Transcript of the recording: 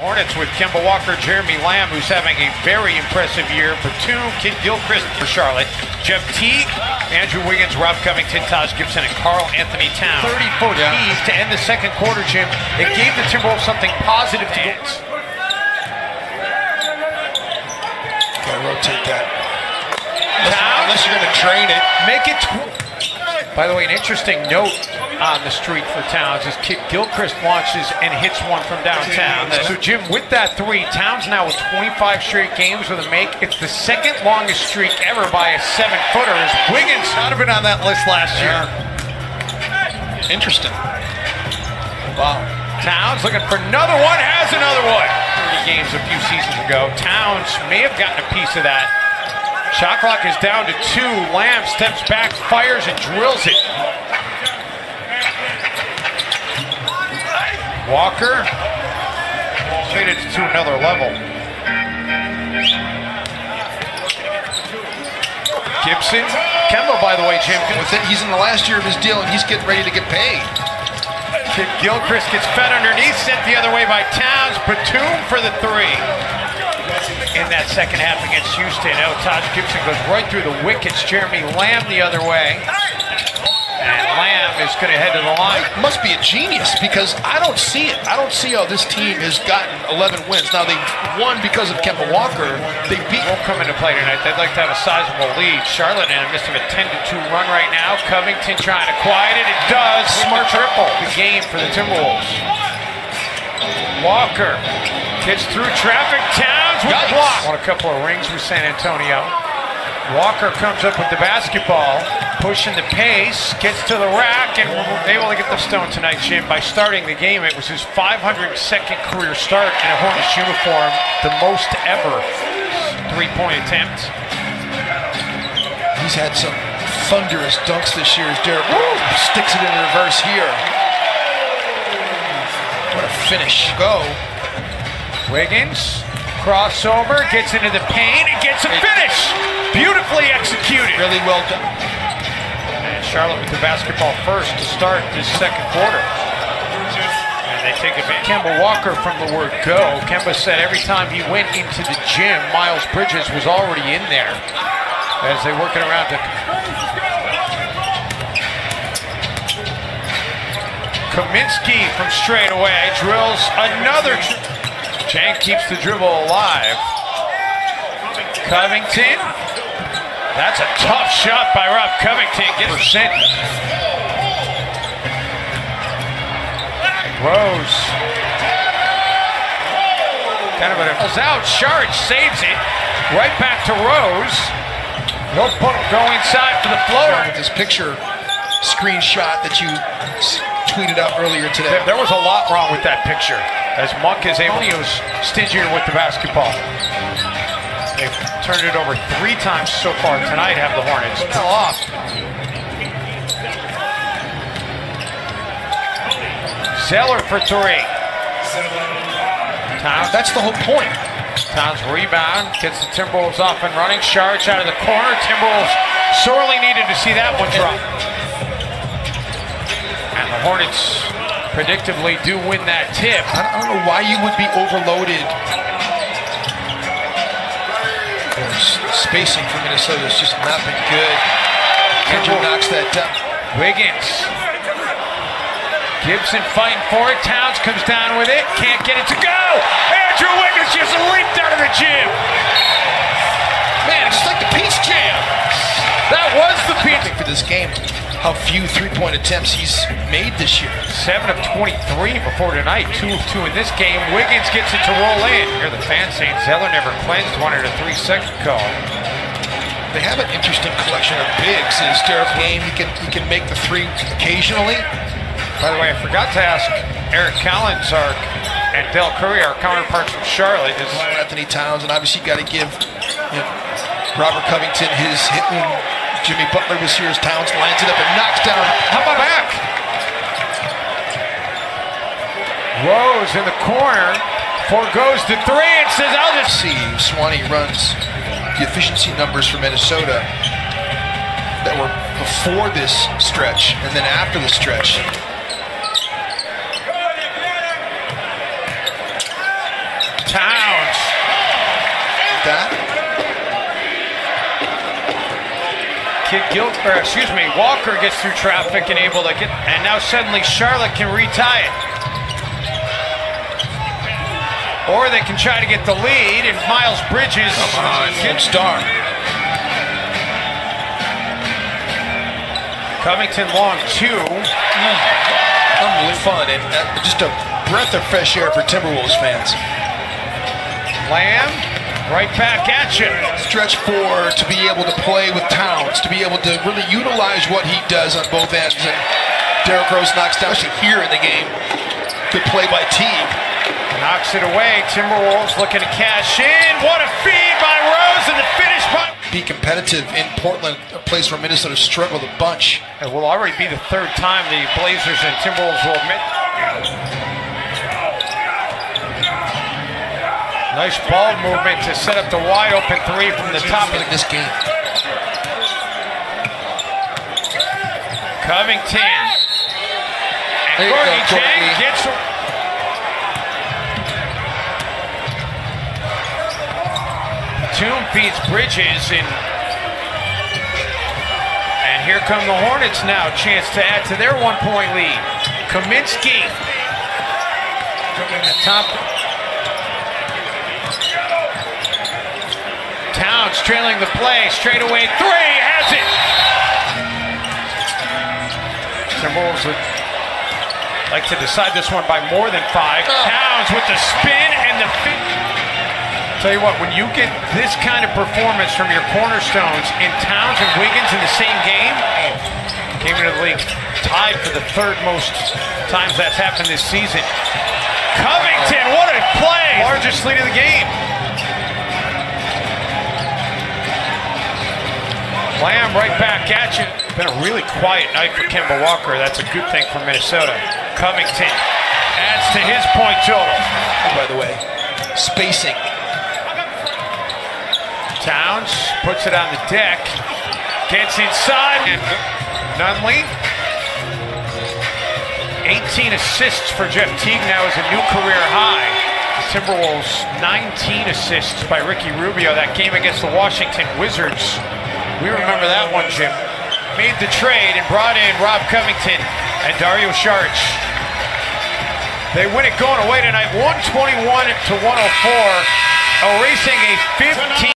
Hornets with Kemba Walker, Jeremy Lamb, who's having a very impressive year. Batum, Kid Gilchrist for Charlotte, Jeff Teague, Andrew Wiggins, Rob Covington, Taj Gibson, and Karl Anthony Towns. 30-foot heaves to end the second quarter, Jim. It gave the Timberwolves something positive to get. Gotta rotate that. Unless you're gonna drain it. Make it. By the way, an interesting note on the streak for Towns is Kid Gilchrist launches and hits one from downtown. So Jim, with that three, Towns now with 25 straight games with a make. It's the second longest streak ever by a 7-footer. As Wiggins not have been on that list last year. Interesting. Wow. Towns looking for another one, has another one. 30 games a few seasons ago. Towns may have gotten a piece of that. Shot clock is down to 2. Lamb steps back, fires, and drills it. Walker made it to another level. Gibson. Kemba, by the way, Jim. He's in the last year of his deal, and he's getting ready to get paid. Kid Gilchrist gets fed underneath, sent the other way by Towns. Batum for the 3. In that second half against Houston, Taj Gibson goes right through the wickets. Jeremy Lamb the other way. And Lamb is going to head to the line. It must be a genius because I don't see it. I don't see how this team has gotten 11 wins. Now, they won because of Kemba Walker. They won't come into play tonight. They'd like to have a sizable lead. Charlotte in the midst of a 10-2 run right now. Covington trying to quiet it. It does. Smart triple. The game for the Timberwolves. Walker gets through traffic. Towns with a block. Won a couple of rings with San Antonio. Walker comes up with the basketball, pushing the pace, gets to the rack, and able to get the stone tonight, Jim. By starting the game, it was his 502nd career start in a Hornets uniform, the most ever three-point attempt. He's had some thunderous dunks this year as Derrick sticks it in reverse here. What a finish. Go. Wiggins, crossover, gets into the paint, and gets a finish. Beautifully executed. Really well done. And Charlotte with the basketball first to start this second quarter. And they take advantage. Kemba Walker from the word go. Kemba said every time he went into the gym, Miles Bridges was already in there as they work it around to Kaminsky from straight away, drills another. Chang keeps the dribble alive. Covington. That's a tough shot by Rob Covington. Gets percent. Rose. Kind of a out. Sharge saves it. Right back to Rose. He'll go inside for the floater. With this picture screenshot that you tweeted out earlier today. There was a lot wrong with that picture. As Monk is able, he was stingier with the basketball. They've turned it over 3 times so far tonight, have the Hornets. Fell off. Zeller for 3. Towns. That's the whole point. Towns rebound, gets the Timberwolves off and running. Sharge out of the corner. Timberwolves sorely needed to see that one drop. And the Hornets predictably do win that tip. I don't know why you would be overloaded. Spacing for Minnesota has just not been good. Andrew knocks that down. Wiggins. Gibson fighting for it. Towns comes down with it. Can't get it to go. Andrew Wiggins just leaped out of the gym. Man, it's like the Peace Jam. That was the Peace for this game. How few three-point attempts he's made this year. 7 of 23 before tonight. 2 of 2 in this game. Wiggins gets it to roll in. Here the fans saying Zeller never cleansed one at a 3-second call. They have an interesting collection of bigs in his Derrick game. He can make the 3 occasionally. By the way, I forgot to ask Eric Collins and Del Curry, our counterparts from Charlotte. Anthony Towns, and obviously you got to give Robert Covington his hit when Jimmy Butler was here as Towns lines it up and knocks down. How about back? Rose in the corner, forgoes the 3 and says, I'll just see. Swanee runs the efficiency numbers for Minnesota that were before this stretch and then after the stretch. Walker gets through traffic and able to get, and now suddenly Charlotte can retie it. Or they can try to get the lead, and Miles Bridges gets star. Covington long 2. Unbelievable fun, and just a breath of fresh air for Timberwolves fans. Lamb, right back at you. Stretch 4 to be able to play with Towns, to be able to really utilize what he does on both ends. And Derrick Rose knocks down here in the game. Good play by Teague. Knocks it away. Timberwolves looking to cash in. What a feed by Rose, and the finish by... Be competitive in Portland, a place where Minnesota struggled a bunch. It will already be the 3rd time the Blazers and Timberwolves will admit. Nice ball movement to set up the wide open 3 from the top of this game. Covington. And Gorgie Chang gets... Batum feeds Bridges, and here come the Hornets now. Chance to add to their 1-point lead. Kaminsky at top. Towns trailing the play. Straight away 3. Has it. Timberwolves would like to decide this one by more than 5. Towns with the spin and the fit. Tell you what, when you get this kind of performance from your cornerstones in Towns and Wiggins in the same game, came into the league tied for the 3rd most times that's happened this season. Covington, what a play! Largest lead of the game. Lamb right back at you. Been a really quiet night for Kemba Walker. That's a good thing for Minnesota. Covington adds to his point total. Oh, by the way, spacing. Towns puts it on the deck, gets inside, and Nunley. 18 assists for Jeff Teague now is a new career high. Timberwolves 19 assists by Ricky Rubio that game against the Washington Wizards. We remember that one, Jim. Made the trade and brought in Rob Covington and Dario Saric. They win it going away tonight, 121-104, erasing a 15.